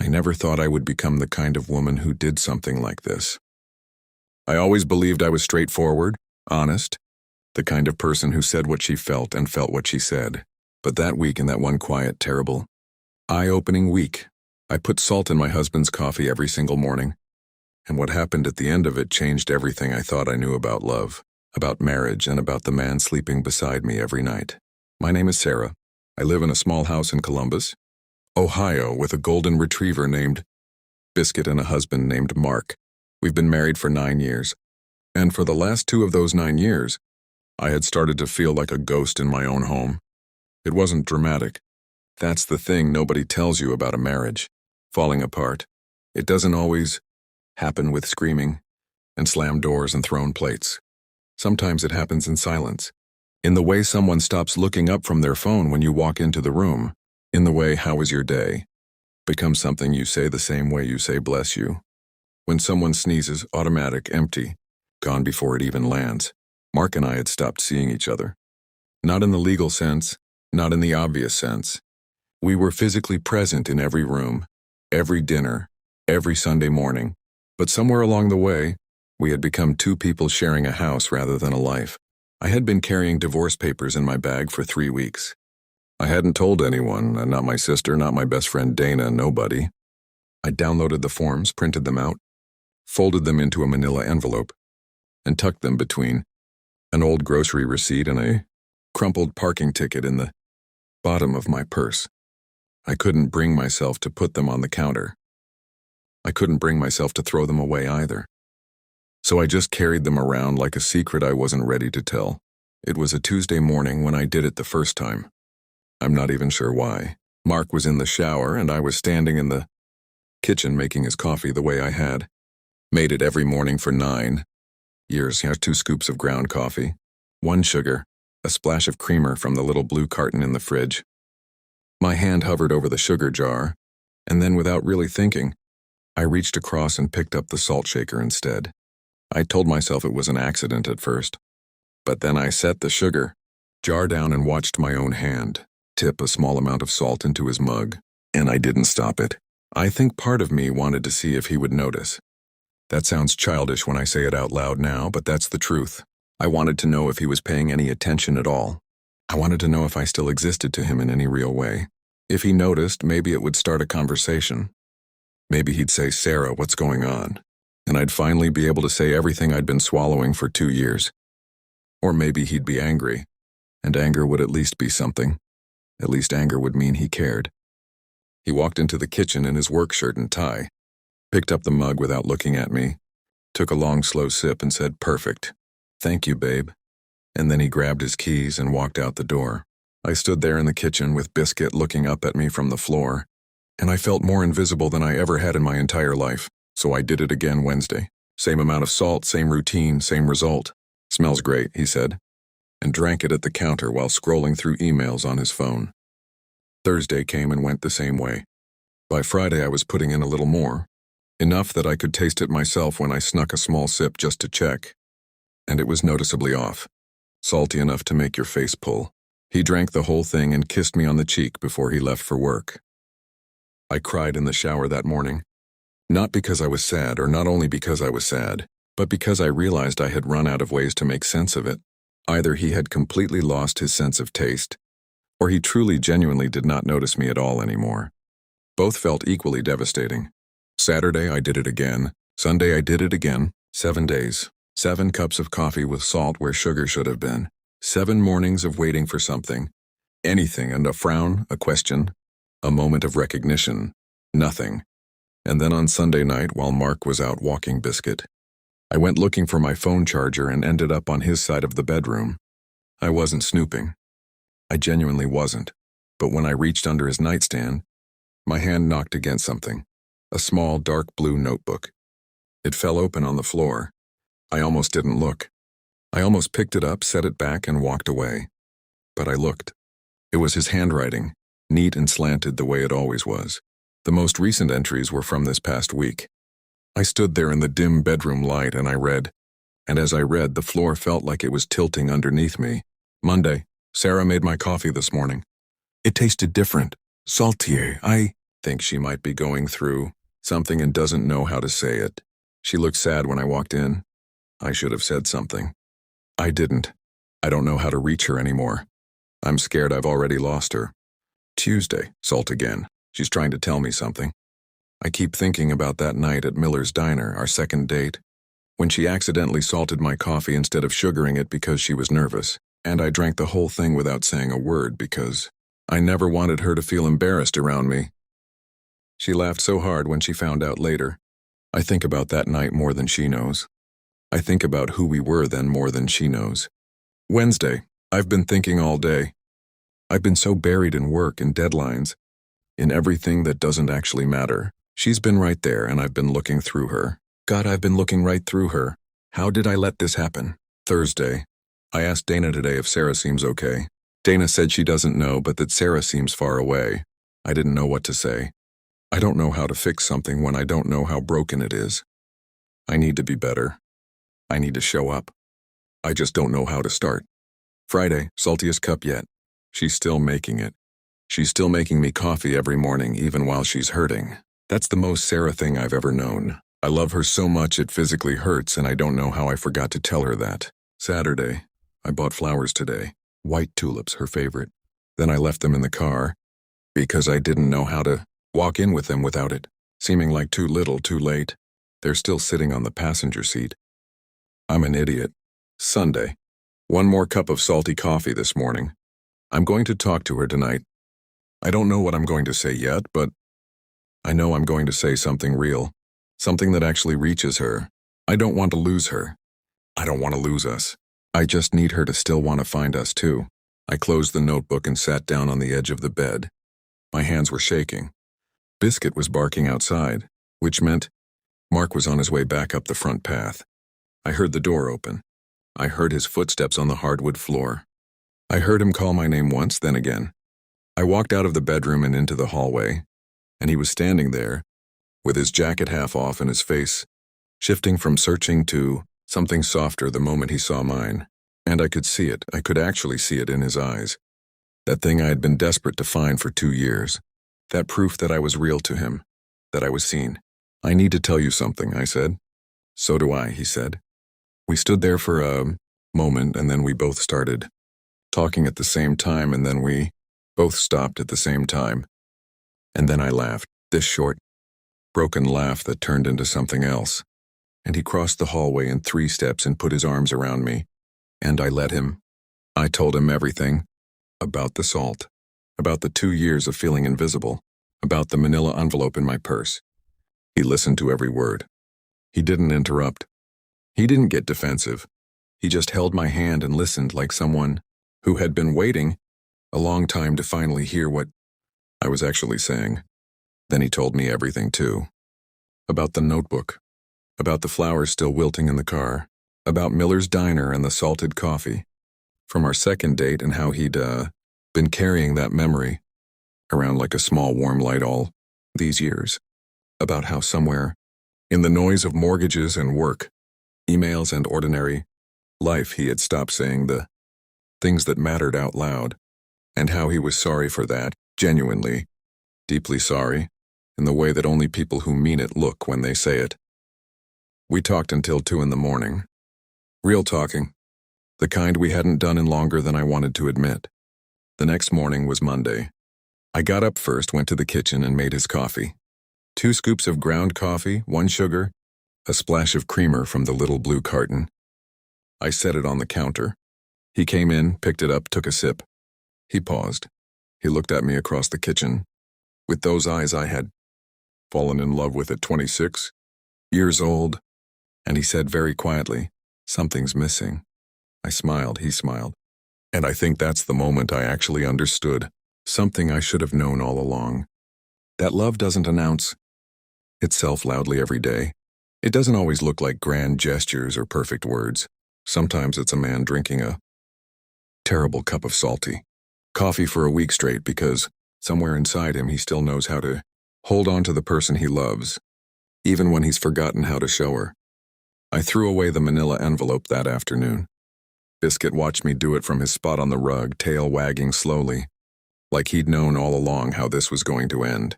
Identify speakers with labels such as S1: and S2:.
S1: I never thought I would become the kind of woman who did something like this. I always believed I was straightforward, honest, the kind of person who said what she felt and felt what she said. But that week, in that one quiet, terrible, eye-opening week, I put salt in my husband's coffee every single morning. And what happened at the end of it changed everything I thought I knew about love, about marriage, and about the man sleeping beside me every night. My name is Sarah. I live in a small house in Columbus, Ohio, with a golden retriever named Biscuit and a husband named Mark. We've been married for 9 years. And for the last 2 of those 9 years, I had started to feel like a ghost in my own home. It wasn't dramatic. That's the thing nobody tells you about a marriage. Falling apart. It doesn't always happen with screaming and slammed doors and thrown plates. Sometimes it happens in silence. In the way someone stops looking up from their phone when you walk into the room. In the way, "How was your day?" becomes something you say the same way you say "bless you." When someone sneezes, automatic, empty, gone before it even lands. Mark and I had stopped seeing each other. Not in the legal sense, not in the obvious sense. We were physically present in every room, every dinner, every Sunday morning. But somewhere along the way, we had become 2 people sharing a house rather than a life. I had been carrying divorce papers in my bag for 3 weeks. I hadn't told anyone, not my sister, not my best friend Dana, nobody. I downloaded the forms, printed them out, folded them into a manila envelope, and tucked them between an old grocery receipt and a crumpled parking ticket in the bottom of my purse. I couldn't bring myself to put them on the counter. I couldn't bring myself to throw them away either. So I just carried them around like a secret I wasn't ready to tell. It was a Tuesday morning when I did it the first time. I'm not even sure why. Mark was in the shower and I was standing in the kitchen making his coffee the way I had made it every morning for 9 years. 2 scoops of ground coffee, 1 sugar, a splash of creamer from the little blue carton in the fridge. My hand hovered over the sugar jar, and then without really thinking, I reached across and picked up the salt shaker instead. I told myself it was an accident at first, but then I set the sugar jar down and watched my own hand tip a small amount of salt into his mug, and I didn't stop it. I think part of me wanted to see if he would notice. That sounds childish when I say it out loud now, but that's the truth. I wanted to know if he was paying any attention at all. I wanted to know if I still existed to him in any real way. If he noticed, maybe it would start a conversation. Maybe he'd say, "Sarah, what's going on?" And I'd finally be able to say everything I'd been swallowing for 2 years. Or maybe he'd be angry, and anger would at least be something. At least anger would mean he cared. He walked into the kitchen in his work shirt and tie, picked up the mug without looking at me, took a long, slow sip and said, "Perfect. Thank you, babe." And then he grabbed his keys and walked out the door. I stood there in the kitchen with Biscuit looking up at me from the floor, and I felt more invisible than I ever had in my entire life. So I did it again Wednesday. Same amount of salt, same routine, same result. "Smells great," he said, and drank it at the counter while scrolling through emails on his phone. Thursday came and went the same way. By Friday I was putting in a little more, enough that I could taste it myself when I snuck a small sip just to check. And it was noticeably off. Salty enough to make your face pull. He drank the whole thing and kissed me on the cheek before he left for work. I cried in the shower that morning. Not because I was sad, or not only because I was sad, but because I realized I had run out of ways to make sense of it. Either he had completely lost his sense of taste, or he truly genuinely did not notice me at all anymore. Both felt equally devastating. Saturday I did it again. Sunday I did it again. 7 days. 7 cups of coffee with salt where sugar should have been. 7 mornings of waiting for something. Anything, and a frown, a question, a moment of recognition. Nothing. And then on Sunday night, while Mark was out walking Biscuit, I went looking for my phone charger and ended up on his side of the bedroom. I wasn't snooping. I genuinely wasn't. But when I reached under his nightstand, my hand knocked against something. A small, dark blue notebook. It fell open on the floor. I almost didn't look. I almost picked it up, set it back, and walked away. But I looked. It was his handwriting, neat and slanted the way it always was. The most recent entries were from this past week. I stood there in the dim bedroom light and I read. And as I read, the floor felt like it was tilting underneath me. Monday, Sarah made my coffee this morning. It tasted different. Saltier. thinks she might be going through something and doesn't know how to say it. She looked sad when I walked in. I should have said something. I didn't. I don't know how to reach her anymore. I'm scared I've already lost her. Tuesday, salt again. She's trying to tell me something. I keep thinking about that night at Miller's Diner, our second date, when she accidentally salted my coffee instead of sugaring it because she was nervous, and I drank the whole thing without saying a word because I never wanted her to feel embarrassed around me. She laughed so hard when she found out later. I think about that night more than she knows. I think about who we were then more than she knows. Wednesday, I've been thinking all day. I've been so buried in work and deadlines, in everything that doesn't actually matter. She's been right there and I've been looking through her. God, I've been looking right through her. How did I let this happen? Thursday, I asked Dana today if Sarah seems okay. Dana said she doesn't know, but that Sarah seems far away. I didn't know what to say. I don't know how to fix something when I don't know how broken it is. I need to be better. I need to show up. I just don't know how to start. Friday, saltiest cup yet. She's still making it. She's still making me coffee every morning, even while she's hurting. That's the most Sarah thing I've ever known. I love her so much it physically hurts, and I don't know how I forgot to tell her that. Saturday, I bought flowers today. White tulips, her favorite. Then I left them in the car because I didn't know how to walk in with them without it, seeming like too little, too late. They're still sitting on the passenger seat. I'm an idiot. Sunday. One more cup of salty coffee this morning. I'm going to talk to her tonight. I don't know what I'm going to say yet, but I know I'm going to say something real, something that actually reaches her. I don't want to lose her. I don't want to lose us. I just need her to still want to find us too. I closed the notebook and sat down on the edge of the bed. My hands were shaking. Biscuit was barking outside, which meant Mark was on his way back up the front path. I heard the door open. I heard his footsteps on the hardwood floor. I heard him call my name once, then again. I walked out of the bedroom and into the hallway, and he was standing there, with his jacket half off and his face shifting from searching to something softer the moment he saw mine. And I could see it. I could actually see it in his eyes. That thing I had been desperate to find for 2 years. That proof that I was real to him, that I was seen. I need to tell you something, I said. So do I, he said. We stood there for a moment, and then we both started talking at the same time, and then we both stopped at the same time. And then I laughed, this short, broken laugh that turned into something else. And he crossed the hallway in 3 steps and put his arms around me. And I let him. I told him everything. About the salt. About the 2 years of feeling invisible. About the manila envelope in my purse. He listened to every word. He didn't interrupt. He didn't get defensive. He just held my hand and listened like someone who had been waiting a long time to finally hear what I was actually saying. Then he told me everything too. About the notebook. About the flowers still wilting in the car. About Miller's Diner and the salted coffee. From our second date and how he'd been carrying that memory around like a small warm light all these years. About how somewhere in the noise of mortgages and work, emails and ordinary life he had stopped saying the things that mattered out loud, and how he was sorry for that, genuinely, deeply sorry, in the way that only people who mean it look when they say it. We talked until 2 in the morning. Real talking. The kind we hadn't done in longer than I wanted to admit. The next morning was Monday. I got up first, went to the kitchen and made his coffee. 2 scoops of ground coffee, 1 sugar, a splash of creamer from the little blue carton. I set it on the counter. He came in, picked it up, took a sip. He paused. He looked at me across the kitchen, with those eyes I had fallen in love with at 26 years old, and he said very quietly, "Something's missing." I smiled, he smiled, and I think that's the moment I actually understood something I should have known all along. That love doesn't announce itself loudly every day. It doesn't always look like grand gestures or perfect words. Sometimes it's a man drinking a terrible cup of salty coffee for a week straight because somewhere inside him he still knows how to hold on to the person he loves, even when he's forgotten how to show her. I threw away the manila envelope that afternoon. Biscuit watched me do it from his spot on the rug, tail wagging slowly, like he'd known all along how this was going to end.